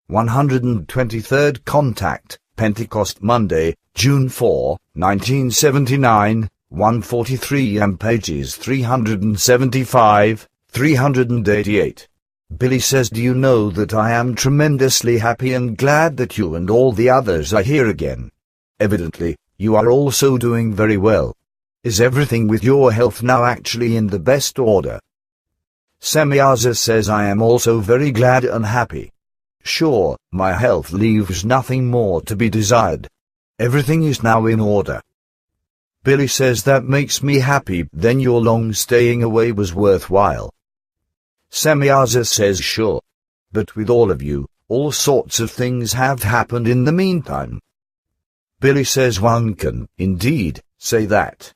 123rd Contact, Pentecost Monday, June 4, 1979, 143 and pages 375, 388. Billy says, do you know that I am tremendously happy and glad that you and all the others are here again. Evidently, you are also doing very well. Is everything with your health now actually in the best order? Semyaza says, I am also very glad and happy. Sure, my health leaves nothing more to be desired. Everything is now in order. Billy says, that makes me happy, then your long staying away was worthwhile. Semyaza says, sure. But with all of you, all sorts of things have happened in the meantime. Billy says, one can, indeed, say that.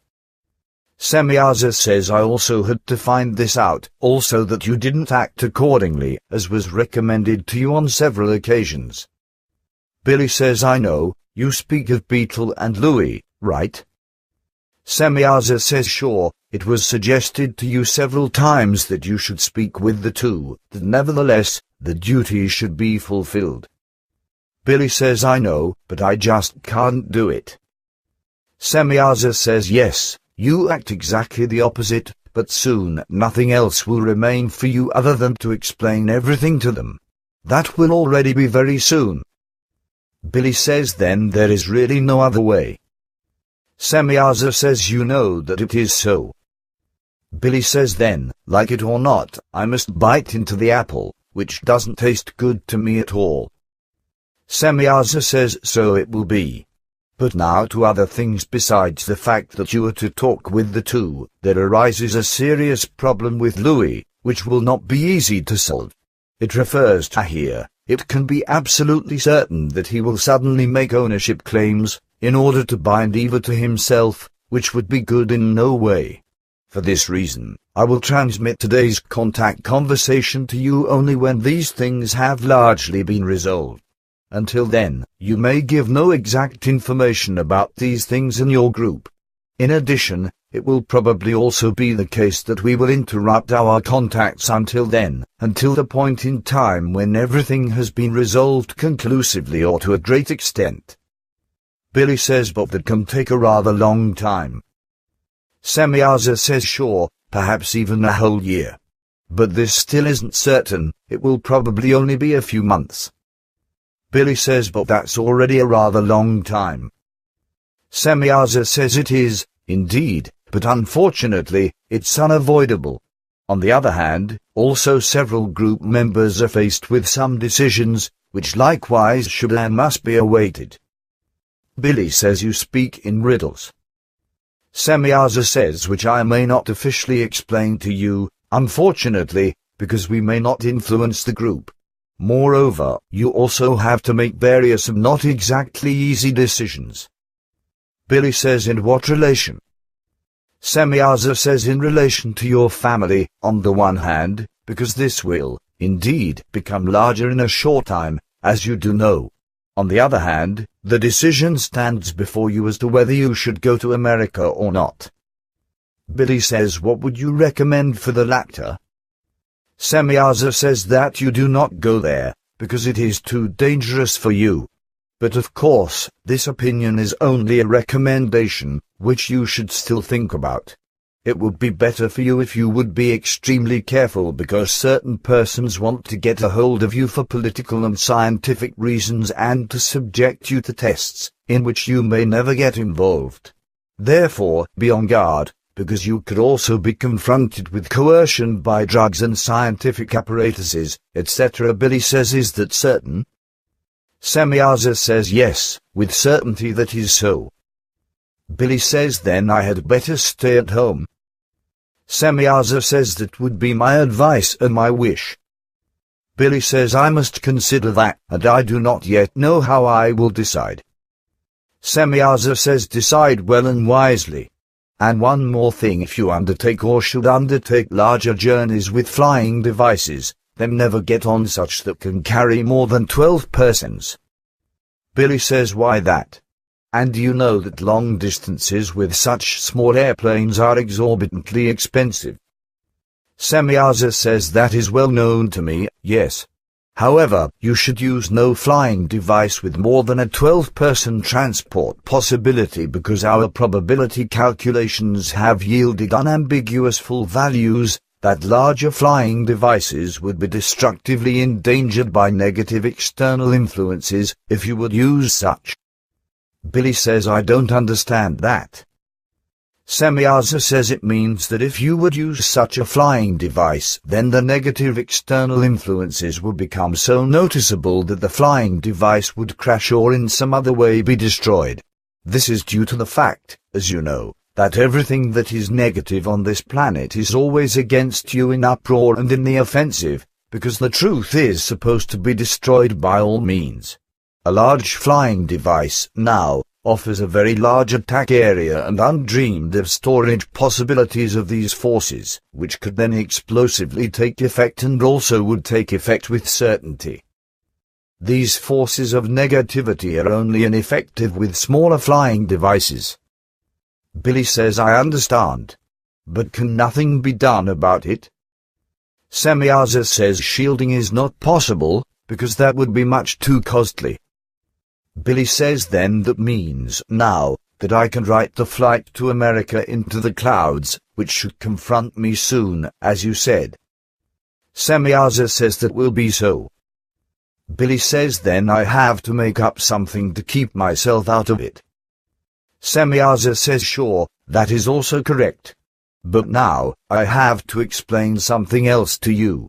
Semyaza says, I also had to find this out, also that you didn't act accordingly, as was recommended to you on several occasions. Billy says, I know, you speak of Beetle and Louis, right? Semyaza says, sure, it was suggested to you several times that you should speak with the two, that nevertheless, the duty should be fulfilled. Billy says, I know, but I just can't do it. Semyaza says, yes, you act exactly the opposite, but soon nothing else will remain for you other than to explain everything to them. That will already be very soon. Billy says, then there is really no other way. Semyaza says, you know that it is so. Billy says, then, like it or not, I must bite into the apple, which doesn't taste good to me at all. Semyaza says, so it will be. But now to other things besides the fact that you are to talk with the two, there arises a serious problem with Louis, which will not be easy to solve. It refers to here, it can be absolutely certain that he will suddenly make ownership claims, in order to bind Eva to himself, which would be good in no way. For this reason, I will transmit today's contact conversation to you only when these things have largely been resolved. Until then, you may give no exact information about these things in your group. In addition, it will probably also be the case that we will interrupt our contacts until then, until the point in time when everything has been resolved conclusively or to a great extent. Billy says, but that can take a rather long time. Semyaza says, sure, perhaps even a whole year. But this still isn't certain, it will probably only be a few months. Billy says, but that's already a rather long time. Semyaza says, it is, indeed, but unfortunately, it's unavoidable. On the other hand, also several group members are faced with some decisions, which likewise should and must be awaited. Billy says, you speak in riddles. Semyaza says, which I may not officially explain to you, unfortunately, because we may not influence the group. Moreover, you also have to make various and not exactly easy decisions. Billy says, in what relation? Semyaza says, in relation to your family, on the one hand, because this will, indeed, become larger in a short time, as you do know. On the other hand, the decision stands before you as to whether you should go to America or not. Billy says, what would you recommend for the latter? Semyaza says that you do not go there, because it is too dangerous for you. But of course, this opinion is only a recommendation, which you should still think about. It would be better for you if you would be extremely careful, because certain persons want to get a hold of you for political and scientific reasons and to subject you to tests, in which you may never get involved. Therefore, be on guard, because you could also be confronted with coercion by drugs and scientific apparatuses, etc. Billy says, is that certain? Semyaza says, yes, with certainty that is so. Billy says, then I had better stay at home. Semyaza says, that would be my advice and my wish. Billy says, I must consider that, and I do not yet know how I will decide. Semyaza says, decide well and wisely. And one more thing, if you undertake or should undertake larger journeys with flying devices, then never get on such that can carry more than 12 persons. Billy says, why that? And you know that long distances with such small airplanes are exorbitantly expensive. Semyaza says, that is well known to me, yes. However, you should use no flying device with more than a 12-person transport possibility because our probability calculations have yielded unambiguous full values that larger flying devices would be destructively endangered by negative external influences if you would use such. Billy says I don't understand that. Semyaza says it means that if you would use such a flying device, then the negative external influences would become so noticeable that the flying device would crash or in some other way be destroyed. This is due to the fact, as you know, that everything that is negative on this planet is always against you in uproar and in the offensive, because the truth is supposed to be destroyed by all means. A large flying device, now, offers a very large attack area and undreamed of storage possibilities of these forces, which could then explosively take effect and also would take effect with certainty. These forces of negativity are only ineffective with smaller flying devices. Billy says I understand. But can nothing be done about it? Semyaza says shielding is not possible, because that would be much too costly. Billy says then that means, now, that I can write the flight to America into the clouds, which should confront me soon, as you said. Semyaza says that will be so. Billy says then I have to make up something to keep myself out of it. Semyaza says sure, that is also correct. But now, I have to explain something else to you.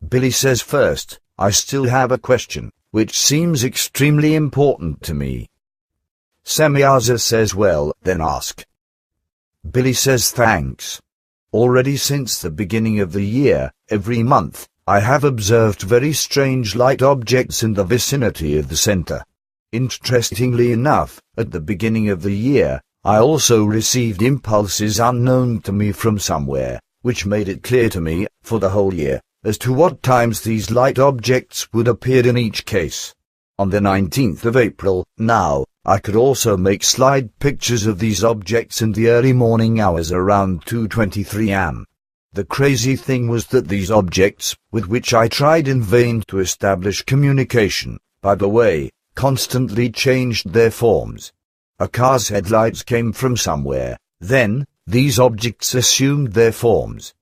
Billy says first, I still have a question, which seems extremely important to me. Semyaza says well, then ask. Billy says thanks. Already since the beginning of the year, every month, I have observed very strange light objects in the vicinity of the center. Interestingly enough, at the beginning of the year, I also received impulses unknown to me from somewhere, which made it clear to me, for the whole year, as to what times these light objects would appear in each case. On the 19th of April, now, I could also make slide pictures of these objects in the early morning hours around 2:23 am. The crazy thing was that these objects, with which I tried in vain to establish communication, by the way, constantly changed their forms. A car's headlights came from somewhere, then, these objects assumed their forms.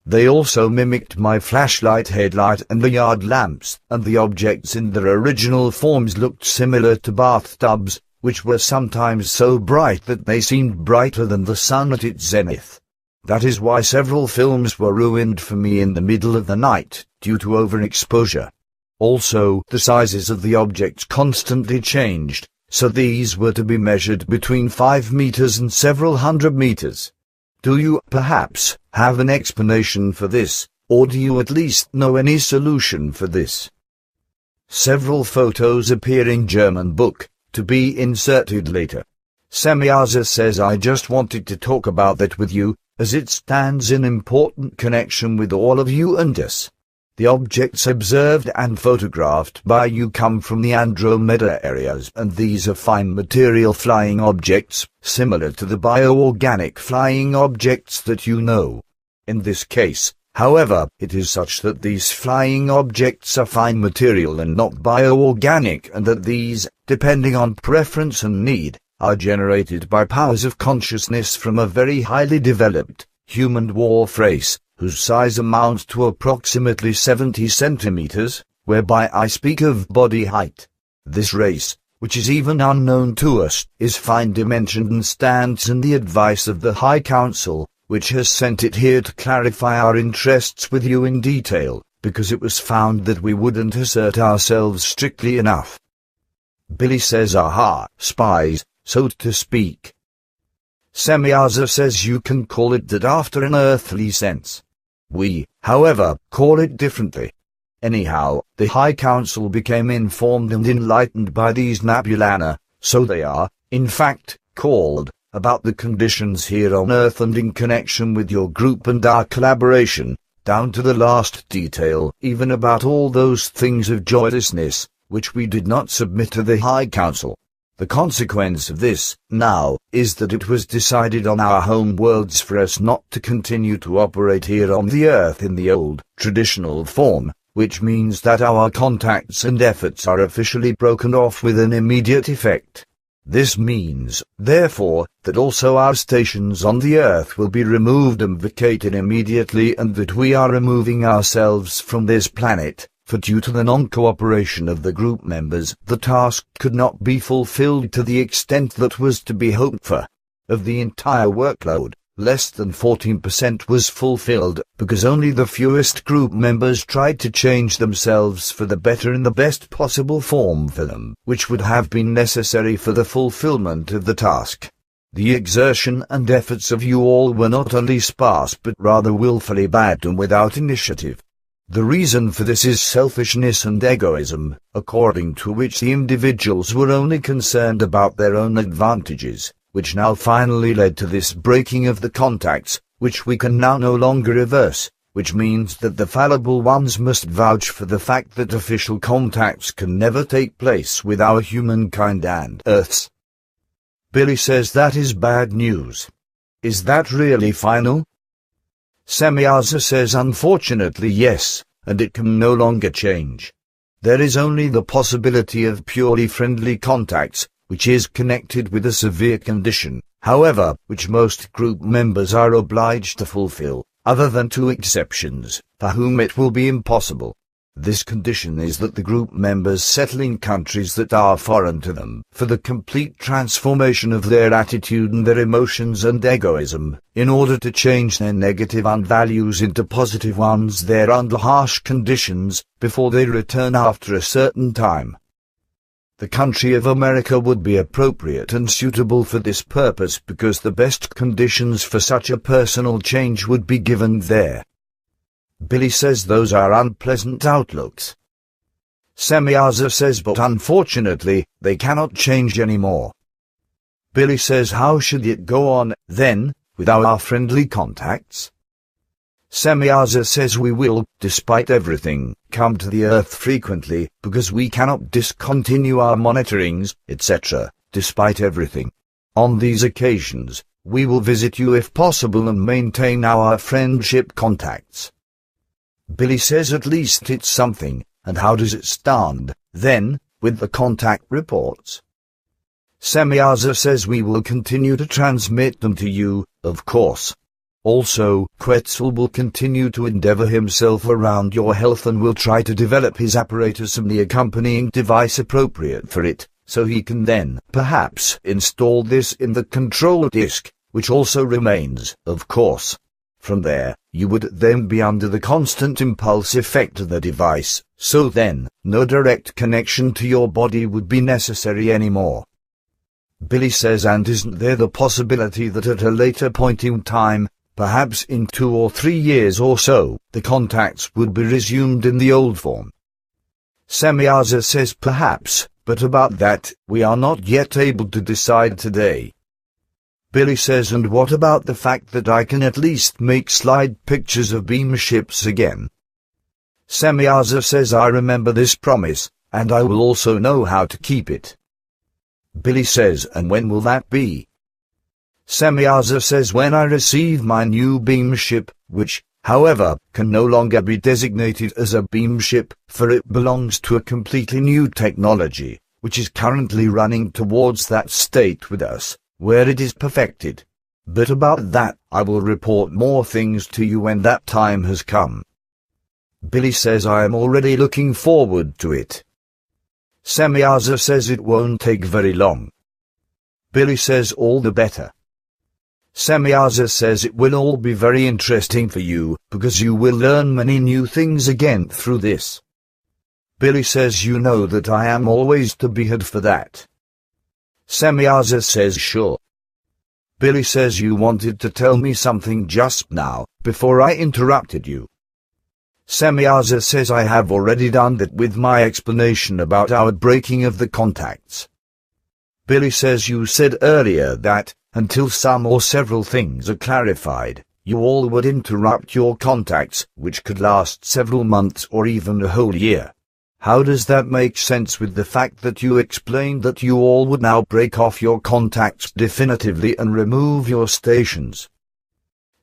They also mimicked my flashlight headlight and the yard lamps, and the objects in their original forms looked similar to bathtubs, which were sometimes so bright that they seemed brighter than the sun at its zenith. That is why several films were ruined for me in the middle of the night, due to overexposure. Also, the sizes of the objects constantly changed, so these were to be measured between 5 meters and several hundred meters. Do you, perhaps, have an explanation for this, or do you at least know any solution for this? Several photos appear in German book, to be inserted later. Semyaza says I just wanted to talk about that with you, as it stands in important connection with all of you and us. The objects observed and photographed by you come from the Andromeda areas, and these are fine material flying objects, similar to the bioorganic flying objects that you know. In this case, however, it is such that these flying objects are fine material and not bioorganic, and that these, depending on preference and need, are generated by powers of consciousness from a very highly developed, human dwarf race, whose size amounts to approximately 70 centimeters, whereby I speak of body height. This race, which is even unknown to us, is fine-dimensioned and stands in the advice of the High Council, which has sent it here to clarify our interests with you in detail, because it was found that we wouldn't assert ourselves strictly enough. Billy says aha, spies, so to speak. Semyaza says you can call it that after an earthly sense. We, however, call it differently. Anyhow, the High Council became informed and enlightened by these nebulana, so they are, in fact, called, about the conditions here on Earth and in connection with your group and our collaboration, down to the last detail, even about all those things of joylessness, which we did not submit to the High Council. The consequence of this, now, is that it was decided on our home worlds for us not to continue to operate here on the Earth in the old, traditional form, which means that our contacts and efforts are officially broken off with an immediate effect. This means, therefore, that also our stations on the Earth will be removed and vacated immediately, and that we are removing ourselves from this planet, for due to the non-cooperation of the group members, the task could not be fulfilled to the extent that was to be hoped for. Of the entire workload, less than 14% was fulfilled, because only the fewest group members tried to change themselves for the better in the best possible form for them, which would have been necessary for the fulfillment of the task. The exertion and efforts of you all were not only sparse but rather willfully bad and without initiative. The reason for this is selfishness and egoism, according to which the individuals were only concerned about their own advantages, which now finally led to this breaking of the contacts, which we can now no longer reverse, which means that the fallible ones must vouch for the fact that official contacts can never take place with our humankind and Earth's. Billy says that is bad news. Is that really final? Semyaza says unfortunately yes, and it can no longer change. There is only the possibility of purely friendly contacts, which is connected with a severe condition, however, which most group members are obliged to fulfill, other than 2 exceptions, for whom it will be impossible. This condition is that the group members settle in countries that are foreign to them, for the complete transformation of their attitude and their emotions and egoism, in order to change their negative values into positive ones there under harsh conditions, before they return after a certain time. The country of America would be appropriate and suitable for this purpose because the best conditions for such a personal change would be given there. Billy says those are unpleasant outlooks. Semyaza says but unfortunately, they cannot change anymore. Billy says how should it go on, then, without our friendly contacts? Semyaza says we will, despite everything, come to the Earth frequently, because we cannot discontinue our monitorings, etc., despite everything. On these occasions, we will visit you if possible and maintain our friendship contacts. Billy says at least it's something, and how does it stand, then, with the contact reports? Semyaza says we will continue to transmit them to you, of course. Also, Quetzal will continue to endeavor himself around your health and will try to develop his apparatus and the accompanying device appropriate for it, so he can then, perhaps, install this in the control disk, which also remains, of course. From there, you would then be under the constant impulse effect of the device, so then, no direct connection to your body would be necessary anymore. Billy says and isn't there the possibility that at a later point in time, perhaps in 2 or 3 years or so, the contacts would be resumed in the old form? Semyaza says perhaps, but about that, we are not yet able to decide today. Billy says and what about the fact that I can at least make slide pictures of beam ships again? Semyaza says I remember this promise, and I will also know how to keep it. Billy says and when will that be? Semyaza says when I receive my new beam ship, which, however, can no longer be designated as a beam ship, for it belongs to a completely new technology, which is currently running towards that state with us, where it is perfected. But about that, I will report more things to you when that time has come. Billy says I am already looking forward to it. Semyaza says it won't take very long. Billy says all the better. Semyaza says it will all be very interesting for you, because you will learn many new things again through this. Billy says you know that I am always to be had for that. Semyaza says sure. Billy says you wanted to tell me something just now, before I interrupted you. Semyaza says I have already done that with my explanation about our breaking of the contacts. Billy says you said earlier that, until some or several things are clarified, you all would interrupt your contacts, which could last several months or even a whole year. How does that make sense with the fact that you explained that you all would now break off your contacts definitively and remove your stations?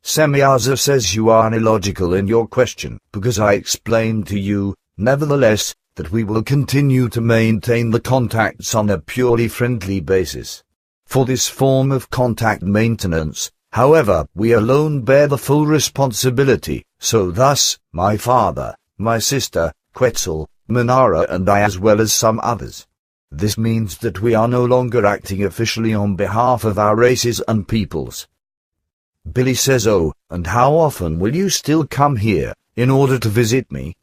Semyaza says you are illogical in your question, because I explained to you, nevertheless, that we will continue to maintain the contacts on a purely friendly basis. For this form of contact maintenance, however, we alone bear the full responsibility, so thus, my father, my sister, Quetzal, Minara and I as well as some others. This means that we are no longer acting officially on behalf of our races and peoples. Billy says, oh, and how often will you still come here, in order to visit me?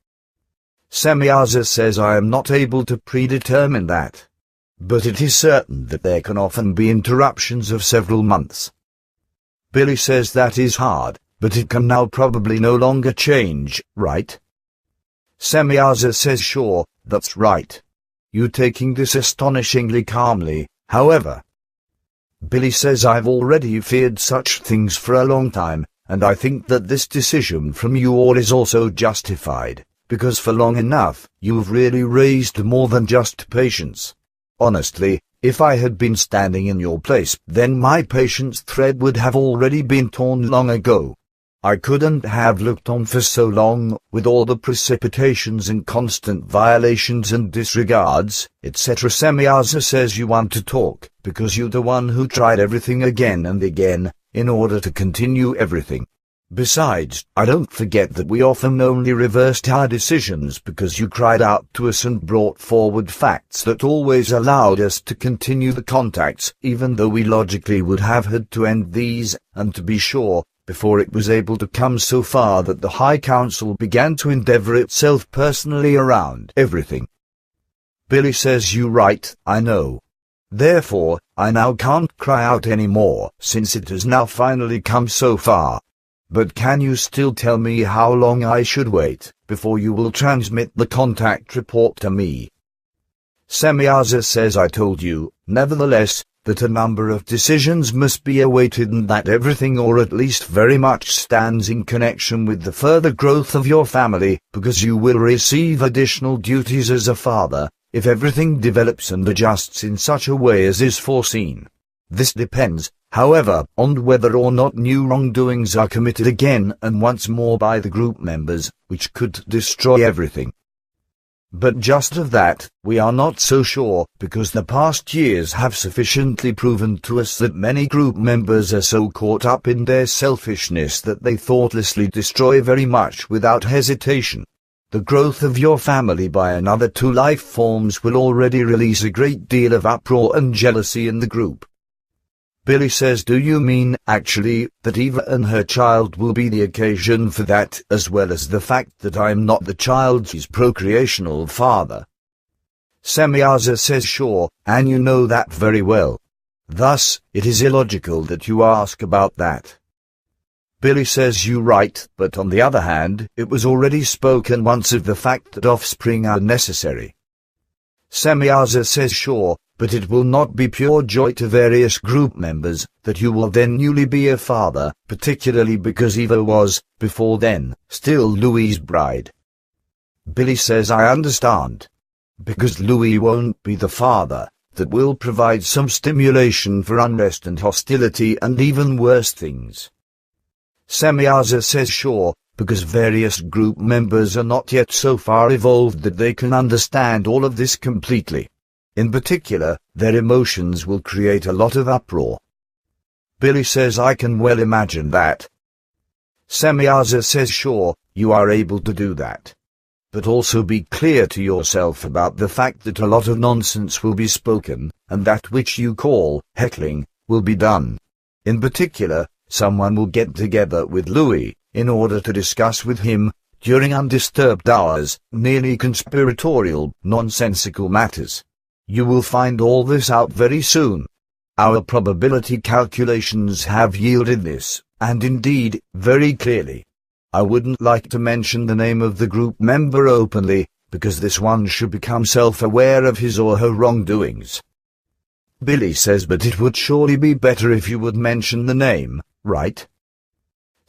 Semyaza says I am not able to predetermine that. But it is certain that there can often be interruptions of several months. Billy says that is hard, but it can now probably no longer change, right? Semyaza says sure, that's right. You taking this astonishingly calmly, however. Billy says I've already feared such things for a long time, and I think that this decision from you all is also justified, because for long enough, you've really raised more than just patience. Honestly, if I had been standing in your place, then my patience thread would have already been torn long ago. I couldn't have looked on for so long, with all the precipitations and constant violations and disregards, etc. Semyaza says you want to talk, because you're the one who tried everything again and again, in order to continue everything. Besides, I don't forget that we often only reversed our decisions because you cried out to us and brought forward facts that always allowed us to continue the contacts, even though we logically would have had to end these, and to be sure, before it was able to come so far that the High Council began to endeavor itself personally around everything. Billy says you right, I know. Therefore, I now can't cry out any more, since it has now finally come so far. But can you still tell me how long I should wait, before you will transmit the contact report to me? Semyaza says I told you, nevertheless, that a number of decisions must be awaited and that everything or at least very much stands in connection with the further growth of your family, because you will receive additional duties as a father, if everything develops and adjusts in such a way as is foreseen. This depends, however, on whether or not new wrongdoings are committed again and once more by the group members, which could destroy everything. But just of that, we are not so sure, because the past years have sufficiently proven to us that many group members are so caught up in their selfishness that they thoughtlessly destroy very much without hesitation. The growth of your family by another 2 life forms will already release a great deal of uproar and jealousy in the group. Billy says, do you mean, actually, that Eva and her child will be the occasion for that, as well as the fact that I'm not the child's procreational father? Semyaza says sure, and you know that very well. Thus, it is illogical that you ask about that. Billy says you right, but on the other hand, it was already spoken once of the fact that offspring are necessary. Semyaza says sure, but it will not be pure joy to various group members, that you will then newly be a father, particularly because Eva was, before then, still Louis's bride. Billy says I understand. Because Louis won't be the father, that will provide some stimulation for unrest and hostility and even worse things. Semyaza says sure, because various group members are not yet so far evolved that they can understand all of this completely. In particular, their emotions will create a lot of uproar. Billy says I can well imagine that. Semyaza says sure, you are able to do that. But also be clear to yourself about the fact that a lot of nonsense will be spoken, and that which you call heckling will be done. In particular, someone will get together with Louis, in order to discuss with him, during undisturbed hours, nearly conspiratorial, nonsensical matters. You will find all this out very soon. Our probability calculations have yielded this, and indeed, very clearly. I wouldn't like to mention the name of the group member openly, because this one should become self-aware of his or her wrongdoings. Billy says but it would surely be better if you would mention the name, right?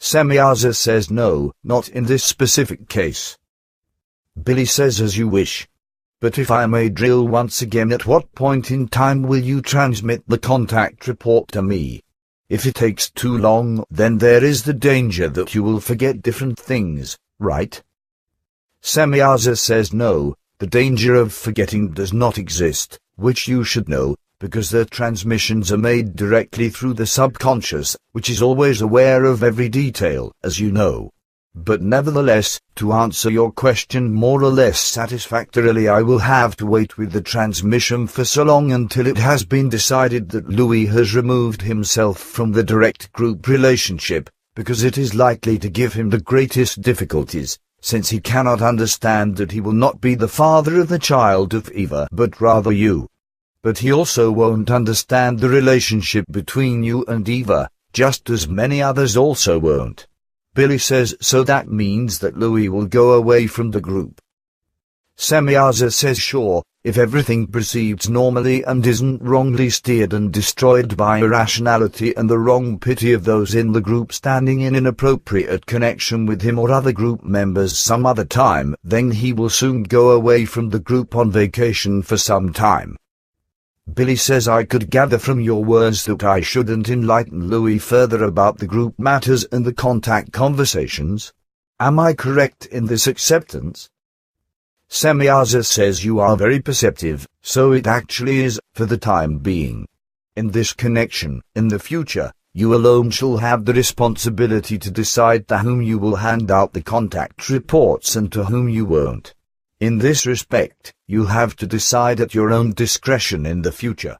Semyaza says no, not in this specific case. Billy says as you wish. But if I may drill once again, at what point in time will you transmit the contact report to me? If it takes too long, then there is the danger that you will forget different things, right? Semyaza says no, the danger of forgetting does not exist, which you should know, because their transmissions are made directly through the subconscious, which is always aware of every detail, as you know. But nevertheless, to answer your question more or less satisfactorily, I will have to wait with the transmission for so long until it has been decided that Louis has removed himself from the direct group relationship, because it is likely to give him the greatest difficulties, since he cannot understand that he will not be the father of the child of Eva, but rather you. But he also won't understand the relationship between you and Eva, just as many others also won't. Billy says, so that means that Louis will go away from the group. Semyaza says sure, if everything proceeds normally and isn't wrongly steered and destroyed by irrationality and the wrong pity of those in the group standing in inappropriate connection with him or other group members some other time, then he will soon go away from the group on vacation for some time. Billy says, I could gather from your words that I shouldn't enlighten Louis further about the group matters and the contact conversations. Am I correct in this acceptance? Semyaza says you are very perceptive, so it actually is, for the time being. In this connection, in the future, you alone shall have the responsibility to decide to whom you will hand out the contact reports and to whom you won't. In this respect, you have to decide at your own discretion in the future.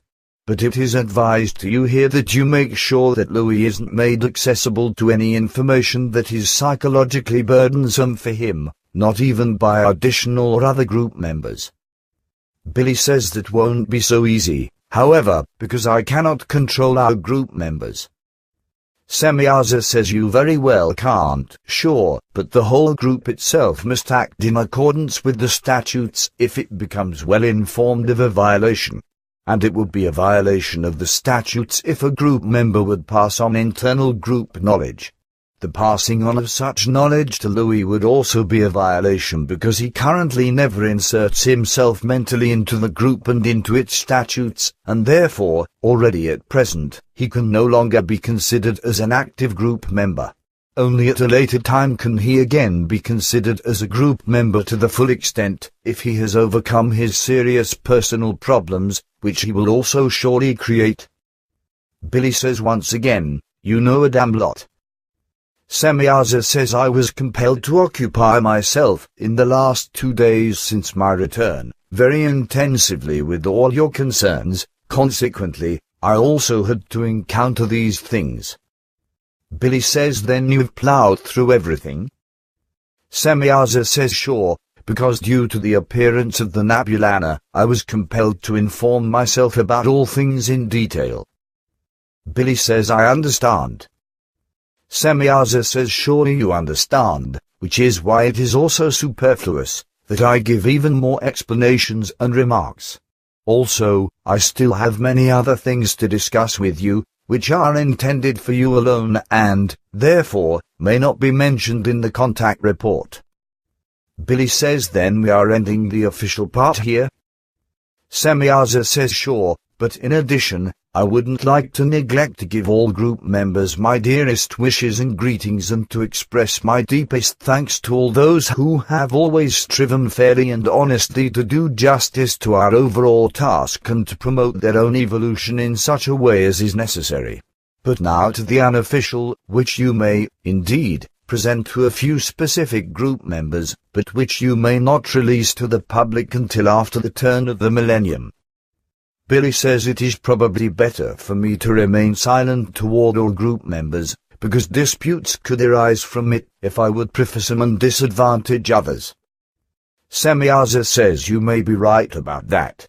But it is advised to you here that you make sure that Louis isn't made accessible to any information that is psychologically burdensome for him, not even by additional or other group members. Billy says that won't be so easy, however, because I cannot control our group members. Semyaza says you very well can't, sure, but the whole group itself must act in accordance with the statutes if it becomes well informed of a violation. And it would be a violation of the statutes if a group member would pass on internal group knowledge. The passing on of such knowledge to Louis would also be a violation because he currently never inserts himself mentally into the group and into its statutes, and therefore, already at present, he can no longer be considered as an active group member. Only at a later time can he again be considered as a group member to the full extent, if he has overcome his serious personal problems, which he will also surely create. Billy says once again, you know a damn lot. Semyaza says I was compelled to occupy myself, in the last 2 days since my return, very intensively with all your concerns, consequently, I also had to encounter these things. Billy says then you've plowed through everything? Semyaza says sure, because due to the appearance of the Nabulana, I was compelled to inform myself about all things in detail. Billy says I understand. Semyaza says surely you understand, which is why it is also superfluous that I give even more explanations and remarks. Also, I still have many other things to discuss with you, which are intended for you alone and, therefore, may not be mentioned in the contact report. Billy says then we are ending the official part here? Semyaza says sure, but in addition, I wouldn't like to neglect to give all group members my dearest wishes and greetings and to express my deepest thanks to all those who have always striven fairly and honestly to do justice to our overall task and to promote their own evolution in such a way as is necessary. But now to the unofficial, which you may, indeed, present to a few specific group members, but which you may not release to the public until after the turn of the millennium. Billy says it is probably better for me to remain silent toward all group members, because disputes could arise from it if I would prefer some and disadvantage others. Semyaza says you may be right about that.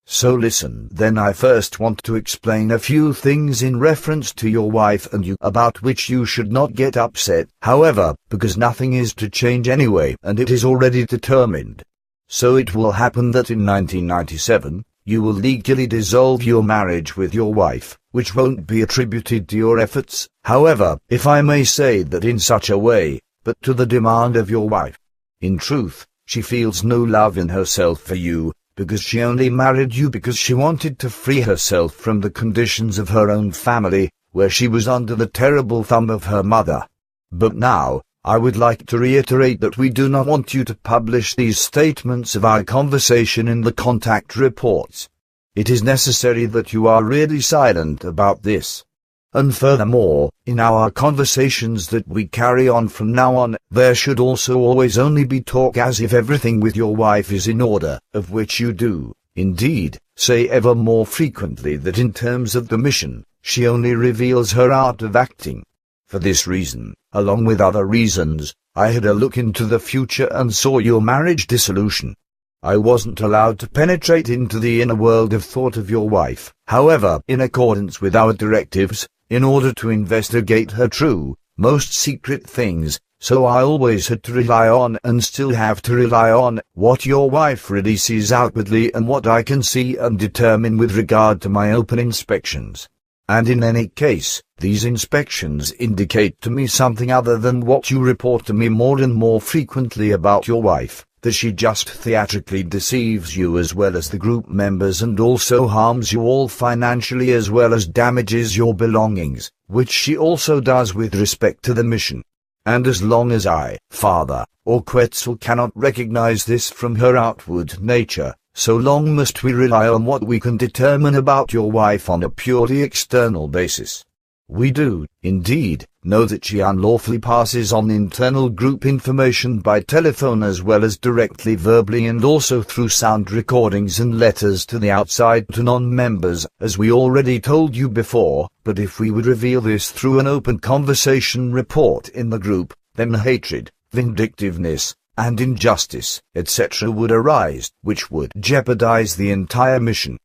So listen, then I first want to explain a few things in reference to your wife and you about which you should not get upset, however, because nothing is to change anyway and it is already determined. So it will happen that in 1997, you will legally dissolve your marriage with your wife, which won't be attributed to your efforts, however, if I may say that in such a way, but to the demand of your wife. In truth, she feels no love in herself for you, because she only married you because she wanted to free herself from the conditions of her own family, where she was under the terrible thumb of her mother. But now, I would like to reiterate that we do not want you to publish these statements of our conversation in the contact reports. It is necessary that you are really silent about this. And furthermore, in our conversations that we carry on from now on, there should also always only be talk as if everything with your wife is in order, of which you do, indeed, say ever more frequently that in terms of the mission, she only reveals her art of acting. For this reason, along with other reasons, I had a look into the future and saw your marriage dissolution. I wasn't allowed to penetrate into the inner world of thought of your wife, however, in accordance with our directives, in order to investigate her true, most secret things, so I always had to rely on and still have to rely on what your wife really sees outwardly and what I can see and determine with regard to my open inspections. And in any case, these inspections indicate to me something other than what you report to me more and more frequently about your wife, that she just theatrically deceives you as well as the group members and also harms you all financially as well as damages your belongings, which she also does with respect to the mission. And as long as I, Father, or Quetzal cannot recognize this from her outward nature, so long must we rely on what we can determine about your wife on a purely external basis. We do, indeed, know that she unlawfully passes on internal group information by telephone as well as directly verbally and also through sound recordings and letters to the outside to non-members, as we already told you before, but if we would reveal this through an open conversation report in the group, then hatred, vindictiveness, and injustice, etc. would arise, which would jeopardize the entire mission.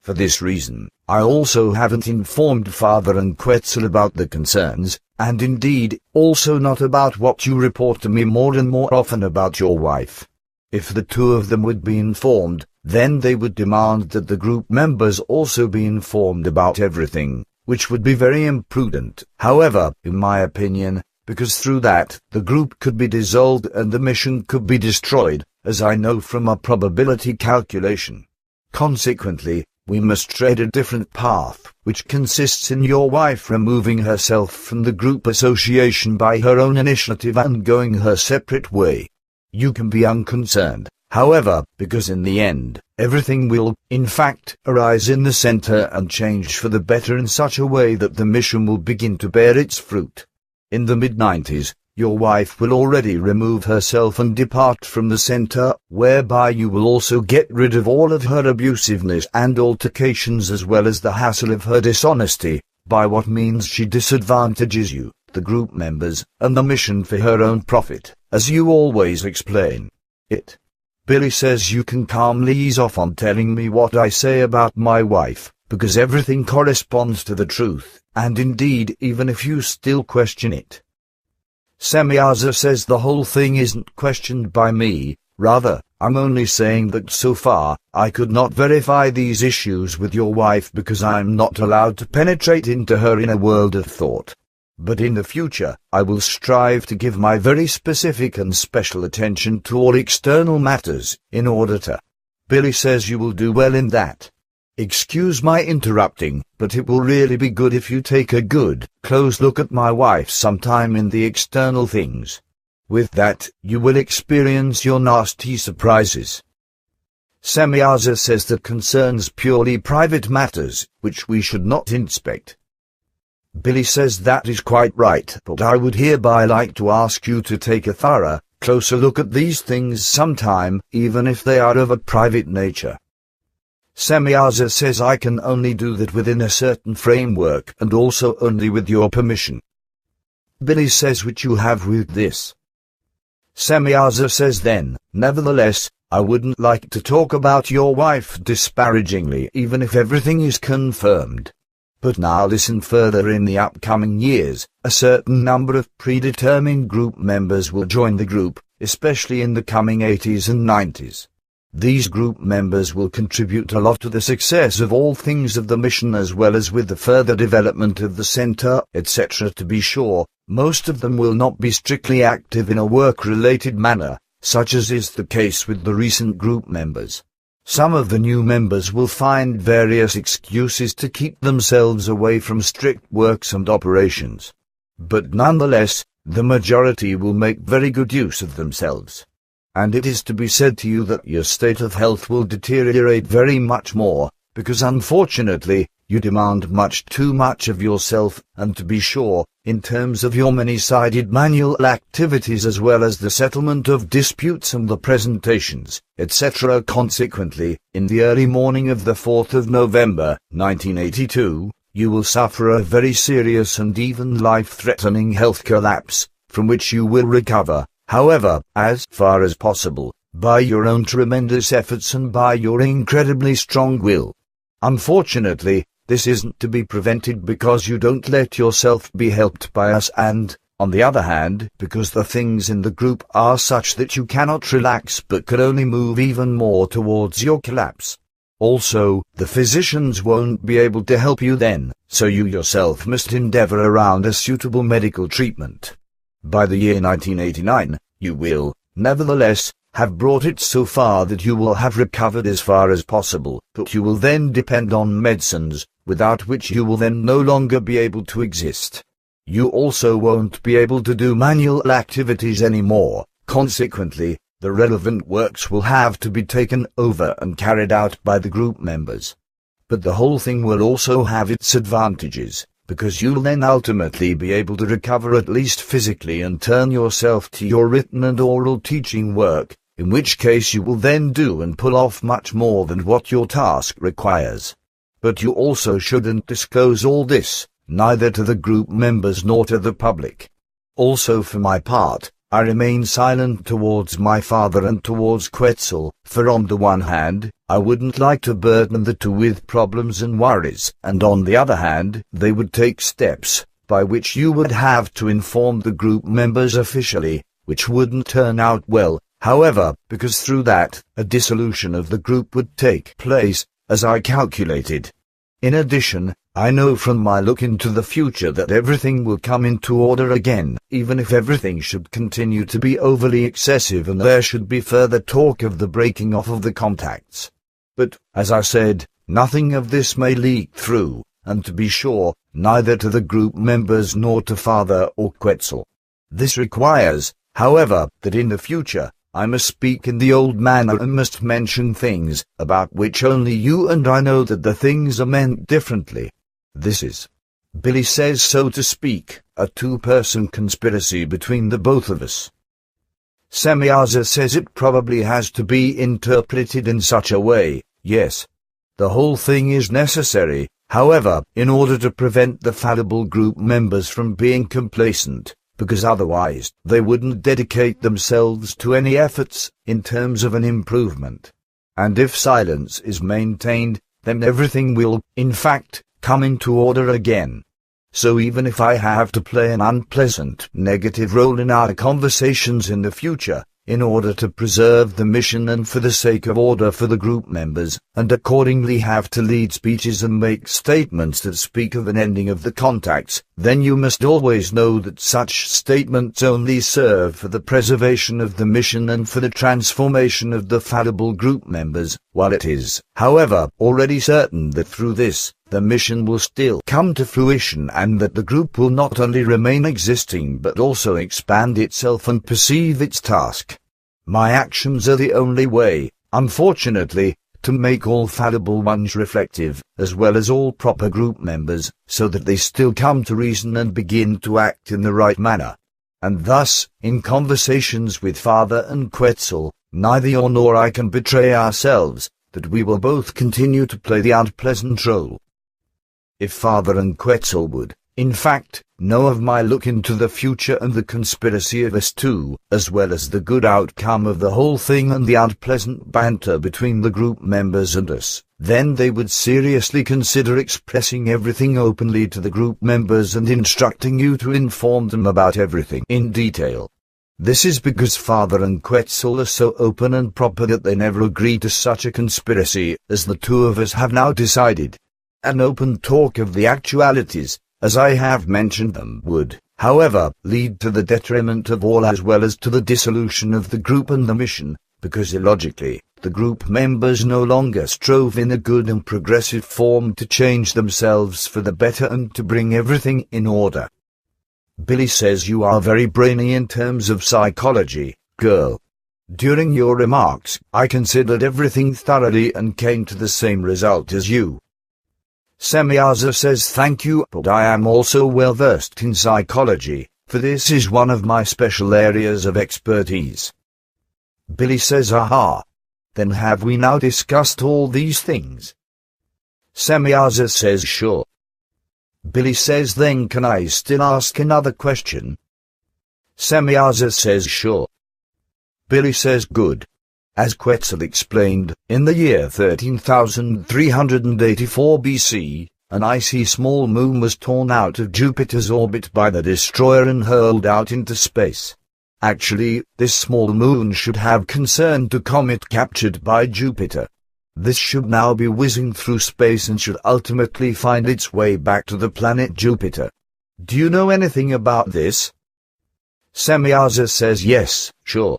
For this reason, I also haven't informed Father and Quetzal about the concerns, and indeed, also not about what you report to me more and more often about your wife. If the two of them would be informed, then they would demand that the group members also be informed about everything, which would be very imprudent, however, in my opinion, because through that, the group could be dissolved and the mission could be destroyed, as I know from a probability calculation. Consequently, we must tread a different path, which consists in your wife removing herself from the group association by her own initiative and going her separate way. You can be unconcerned, however, because in the end, everything will, in fact, arise in the center and change for the better in such a way that the mission will begin to bear its fruit. In the mid-90s, your wife will already remove herself and depart from the center, whereby you will also get rid of all of her abusiveness and altercations as well as the hassle of her dishonesty, by what means she disadvantages you, the group members, and the mission for her own profit, as you always explain it. Billy says you can calmly ease off on telling me what I say about my wife, because everything corresponds to the truth, and indeed even if you still question it. Semyaza says the whole thing isn't questioned by me, rather, I'm only saying that so far, I could not verify these issues with your wife because I'm not allowed to penetrate into her inner world of thought. But in the future, I will strive to give my very specific and special attention to all external matters, in order to. Billy says you will do well in that. Excuse my interrupting, but it will really be good if you take a good, close look at my wife sometime in the external things. With that, you will experience your nasty surprises. Semyaza says that concerns purely private matters, which we should not inspect. Billy says that is quite right, but I would hereby like to ask you to take a thorough, closer look at these things sometime, even if they are of a private nature. Semyaza says I can only do that within a certain framework and also only with your permission. Billy says which you have with this. Semyaza says then, nevertheless, I wouldn't like to talk about your wife disparagingly even if everything is confirmed. But now listen further. In the upcoming years, a certain number of predetermined group members will join the group, especially in the coming 80s and 90s. These group members will contribute a lot to the success of all things of the mission as well as with the further development of the center, etc. To be sure, most of them will not be strictly active in a work-related manner, such as is the case with the recent group members. Some of the new members will find various excuses to keep themselves away from strict works and operations. But nonetheless, the majority will make very good use of themselves. And it is to be said to you that your state of health will deteriorate very much more, because unfortunately, you demand much too much of yourself, and to be sure, in terms of your many-sided manual activities as well as the settlement of disputes and the presentations, etc. Consequently, in the early morning of the 4th of November, 1982, you will suffer a very serious and even life-threatening health collapse, from which you will recover, however, as far as possible, by your own tremendous efforts and by your incredibly strong will. Unfortunately, this isn't to be prevented because you don't let yourself be helped by us and, on the other hand, because the things in the group are such that you cannot relax but can only move even more towards your collapse. Also, the physicians won't be able to help you then, so you yourself must endeavor around a suitable medical treatment. By the year 1989, you will, nevertheless, have brought it so far that you will have recovered as far as possible, but you will then depend on medicines, without which you will then no longer be able to exist. You also won't be able to do manual activities anymore, consequently, the relevant works will have to be taken over and carried out by the group members. But the whole thing will also have its advantages, because you'll then ultimately be able to recover at least physically and turn yourself to your written and oral teaching work, in which case you will then do and pull off much more than what your task requires. But you also shouldn't disclose all this, neither to the group members nor to the public. Also for my part, I remain silent towards my father and towards Quetzal, for on the one hand, I wouldn't like to burden the two with problems and worries, and on the other hand, they would take steps, by which you would have to inform the group members officially, which wouldn't turn out well, however, because through that, a dissolution of the group would take place, as I calculated. In addition, I know from my look into the future that everything will come into order again, even if everything should continue to be overly excessive and there should be further talk of the breaking off of the contacts. But, as I said, nothing of this may leak through, and to be sure, neither to the group members nor to Father or Quetzal. This requires, however, that in the future, I must speak in the old manner and must mention things, about which only you and I know that the things are meant differently. This is, Billy says so to speak, a two-person conspiracy between the both of us. Semyaza says it probably has to be interpreted in such a way, yes. The whole thing is necessary, however, in order to prevent the fallible group members from being complacent, because otherwise they wouldn't dedicate themselves to any efforts in terms of an improvement. And if silence is maintained, then everything will, in fact, come into order again. So even if I have to play an unpleasant, negative role in our conversations in the future, in order to preserve the mission and for the sake of order for the group members, and accordingly have to lead speeches and make statements that speak of an ending of the contacts, then you must always know that such statements only serve for the preservation of the mission and for the transformation of the fallible group members, while it is, however, already certain that through this, the mission will still come to fruition and that the group will not only remain existing but also expand itself and perceive its task. My actions are the only way, unfortunately, to make all fallible ones reflective, as well as all proper group members, so that they still come to reason and begin to act in the right manner. And thus, in conversations with Father and Quetzal, neither you nor I can betray ourselves, that we will both continue to play the unpleasant role. If Father and Quetzal would, in fact, know of my look into the future and the conspiracy of us two, as well as the good outcome of the whole thing and the unpleasant banter between the group members and us, then they would seriously consider expressing everything openly to the group members and instructing you to inform them about everything in detail. This is because Father and Quetzal are so open and proper that they never agree to such a conspiracy as the two of us have now decided. An open talk of the actualities, as I have mentioned them, would, however, lead to the detriment of all as well as to the dissolution of the group and the mission, because illogically, the group members no longer strove in a good and progressive form to change themselves for the better and to bring everything in order. Billy says you are very brainy in terms of psychology, girl. During your remarks, I considered everything thoroughly and came to the same result as you. Semyaza says thank you, but I am also well versed in psychology, for this is one of my special areas of expertise. Billy says aha. Then have we now discussed all these things? Semyaza says sure. Billy says then can I still ask another question? Semyaza says sure. Billy says good. As Quetzal explained, in the year 13,384 BC, an icy small moon was torn out of Jupiter's orbit by the destroyer and hurled out into space. Actually, this small moon should have concerned a comet captured by Jupiter. This should now be whizzing through space and should ultimately find its way back to the planet Jupiter. Do you know anything about this? Semyaza says yes, sure.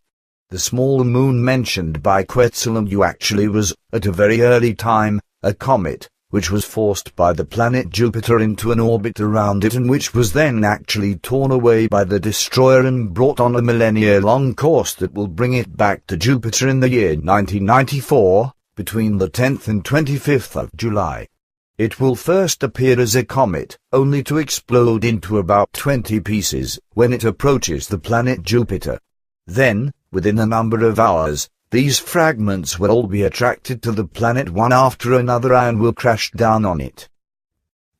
The small moon mentioned by Quetzalcoatl actually was, at a very early time, a comet, which was forced by the planet Jupiter into an orbit around it and which was then actually torn away by the destroyer and brought on a millennia-long course that will bring it back to Jupiter in the year 1994, between the 10th and 25th of July. It will first appear as a comet, only to explode into about 20 pieces when it approaches the planet Jupiter. Then, within a number of hours, these fragments will all be attracted to the planet one after another and will crash down on it.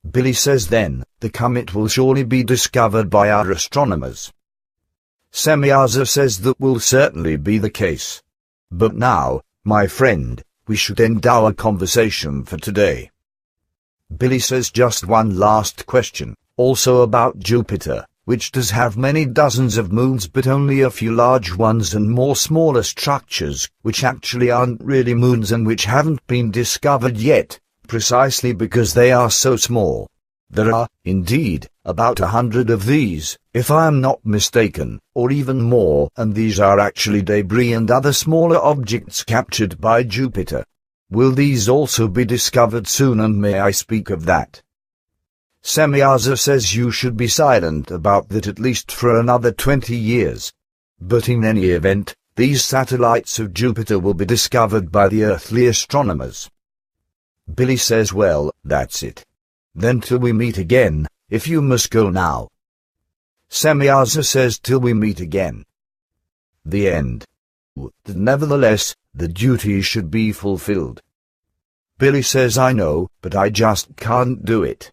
Billy says then, the comet will surely be discovered by our astronomers. Semyaza says that will certainly be the case. But now, my friend, we should end our conversation for today. Billy says just one last question, also about Jupiter, which does have many dozens of moons but only a few large ones and more smaller structures, which actually aren't really moons and which haven't been discovered yet, precisely because they are so small. There are, indeed, about 100 of these, if I am not mistaken, or even more, and these are actually debris and other smaller objects captured by Jupiter. Will these also be discovered soon, and may I speak of that? Semyaza says you should be silent about that at least for another 20 years. But in any event, these satellites of Jupiter will be discovered by the earthly astronomers. Billy says well, that's it. Then till we meet again, if you must go now. Semyaza says till we meet again. The end. Nevertheless, the duty should be fulfilled. Billy says I know, but I just can't do it.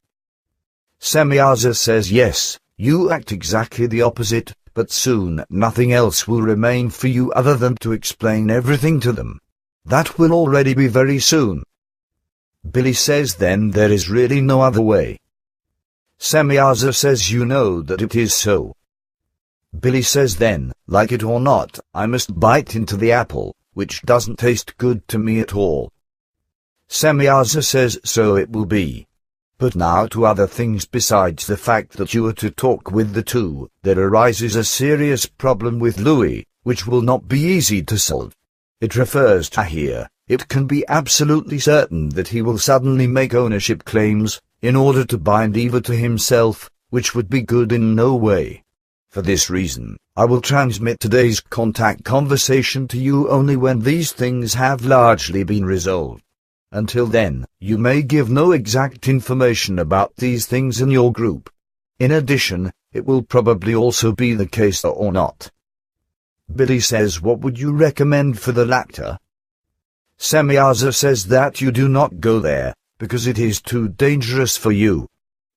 Semyaza says yes, you act exactly the opposite, but soon nothing else will remain for you other than to explain everything to them. That will already be very soon. Billy says then there is really no other way. Semyaza says you know that it is so. Billy says then, like it or not, I must bite into the apple, which doesn't taste good to me at all. Semyaza says so it will be. But now to other things besides the fact that you are to talk with the two, there arises a serious problem with Louis, which will not be easy to solve. It refers to here. It can be absolutely certain that he will suddenly make ownership claims, in order to bind Eva to himself, which would be good in no way. For this reason, I will transmit today's contact conversation to you only when these things have largely been resolved. Until then, you may give no exact information about these things in your group. In addition, it will probably also be the case or not. Billy says what would you recommend for the latter? Semyaza says that you do not go there, because it is too dangerous for you.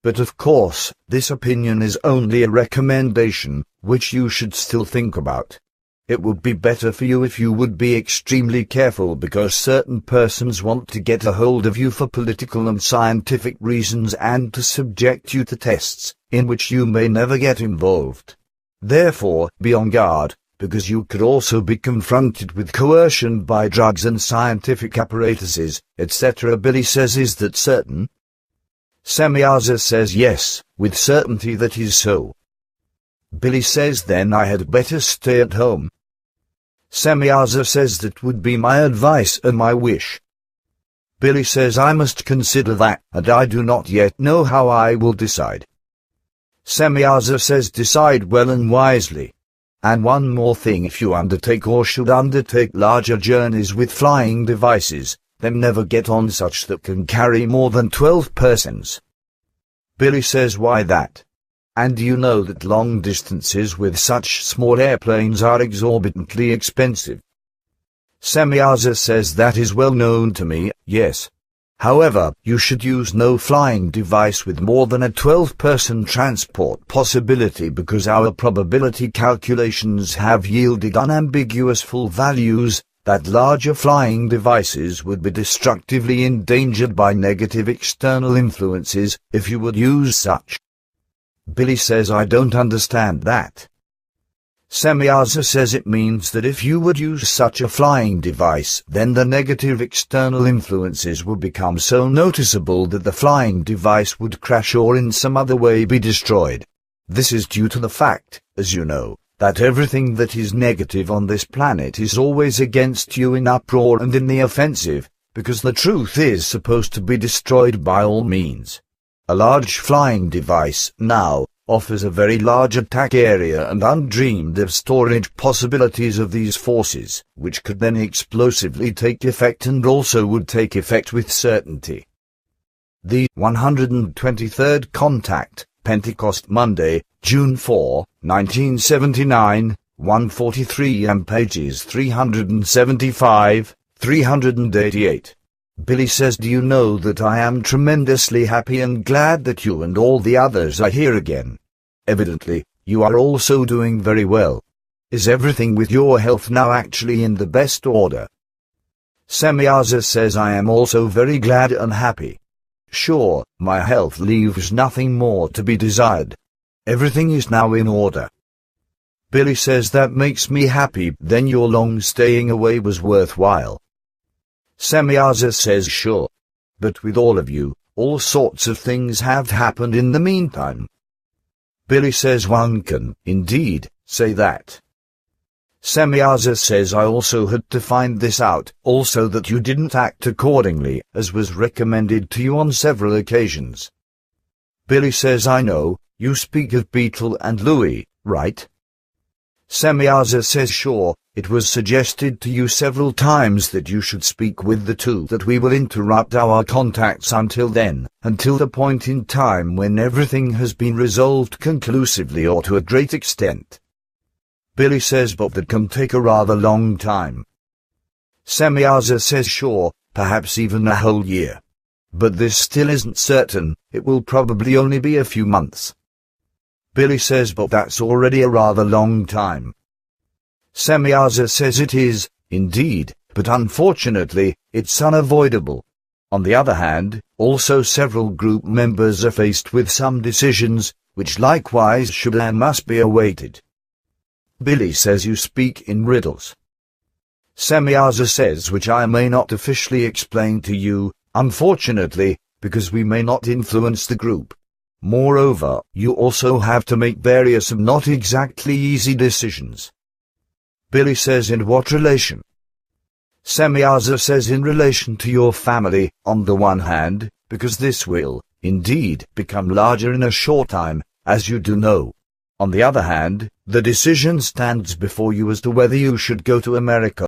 But of course, this opinion is only a recommendation, which you should still think about. It would be better for you if you would be extremely careful because certain persons want to get a hold of you for political and scientific reasons and to subject you to tests, in which you may never get involved. Therefore, be on guard, because you could also be confronted with coercion by drugs and scientific apparatuses, etc. Billy says is that certain? Semyaza says yes, with certainty that is so. Billy says then I had better stay at home. Semyaza says that would be my advice and my wish. Billy says I must consider that, and I do not yet know how I will decide. Semyaza says decide well and wisely. And one more thing, if you undertake or should undertake larger journeys with flying devices, then never get on such that can carry more than 12 persons. Billy says why that? And do you know that long distances with such small airplanes are exorbitantly expensive? Semyaza says that is well known to me, yes. However, you should use no flying device with more than a 12-person transport possibility because our probability calculations have yielded unambiguous full values that larger flying devices would be destructively endangered by negative external influences if you would use such. Billy says I don't understand that. Semyaza says it means that if you would use such a flying device, then the negative external influences would become so noticeable that the flying device would crash or in some other way be destroyed. This is due to the fact, as you know, that everything that is negative on this planet is always against you in uproar and in the offensive, because the truth is supposed to be destroyed by all means. A large flying device, now, offers a very large attack area and undreamed of storage possibilities of these forces, which could then explosively take effect and also would take effect with certainty. The 123rd Contact, Pentecost Monday, June 4, 1979, 143 and pages 375, 388. Billy says, do you know that I am tremendously happy and glad that you and all the others are here again. Evidently, you are also doing very well. Is everything with your health now actually in the best order? Semyaza says I am also very glad and happy. Sure, my health leaves nothing more to be desired. Everything is now in order. Billy says that makes me happy, then your long staying away was worthwhile. Semyaza says sure. But with all of you, all sorts of things have happened in the meantime. Billy says one can, indeed, say that. Semyaza says I also had to find this out, also that you didn't act accordingly, as was recommended to you on several occasions. Billy says I know, you speak of Beetle and Louis, right? Semyaza says sure, it was suggested to you several times that you should speak with the two, that we will interrupt our contacts until then, until the point in time when everything has been resolved conclusively or to a great extent. Billy says but that can take a rather long time. Semyaza says sure, perhaps even a whole year. But this still isn't certain, it will probably only be a few months. Billy says but that's already a rather long time. Semyaza says it is, indeed, but unfortunately, it's unavoidable. On the other hand, also several group members are faced with some decisions, which likewise should and must be awaited. Billy says you speak in riddles. Semyaza says which I may not officially explain to you, unfortunately, because we may not influence the group. Moreover, you also have to make various and not exactly easy decisions. Billy says in what relation? Semyaza says in relation to your family, on the one hand, because this will, indeed, become larger in a short time, as you do know. On the other hand, the decision stands before you as to whether you should go to America